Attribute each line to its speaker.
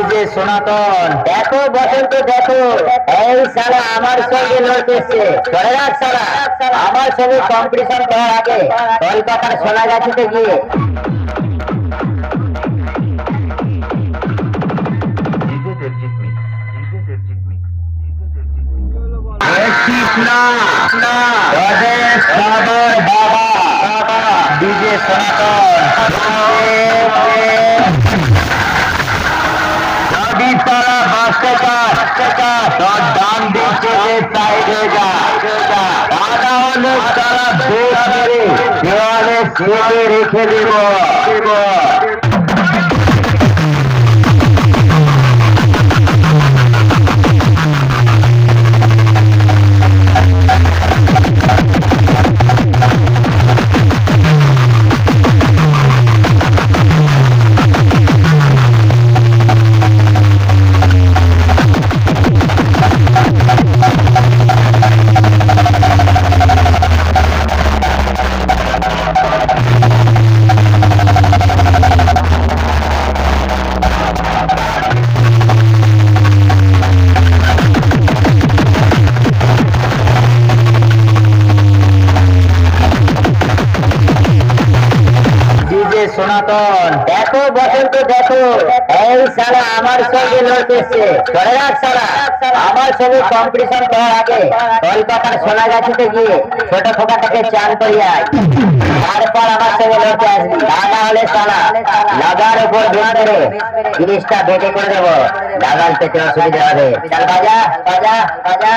Speaker 1: DJ সনাতন দেখো বসন্ত দেখো এই সালা আমার সঙ্গে লড়তেছে ধরে রাখ সালা আমার সঙ্গে কম্পিটিশন করার আগে কলকাতার সোনাগাছিতে গিয়ে ডিজে সনাতন ডান দিক থেকে সাইড হয়ে যা দাদা হলে তারা বেশ মেরে দেওয়ালে সেবে রেখে দেব সনাতন দেখো বসন্ত দেখো এই সালা আমার সঙ্গে লড়তেছে ধরে রাখ সালা আমার সঙ্গে কম্পিটিশন করার আগে কলকাতার সোনাগাছিতে গিয়ে ছোট খোকাটাকে চান করিয়া তারপর আমার সঙ্গে লড়তে আসবি দাদা হলে সালা লাগার উপর বেশ করে জিনিসটা বেটে করে দেবো লাগাল পেতে অসুবিধা হবে চল বাজা বাজা বাজা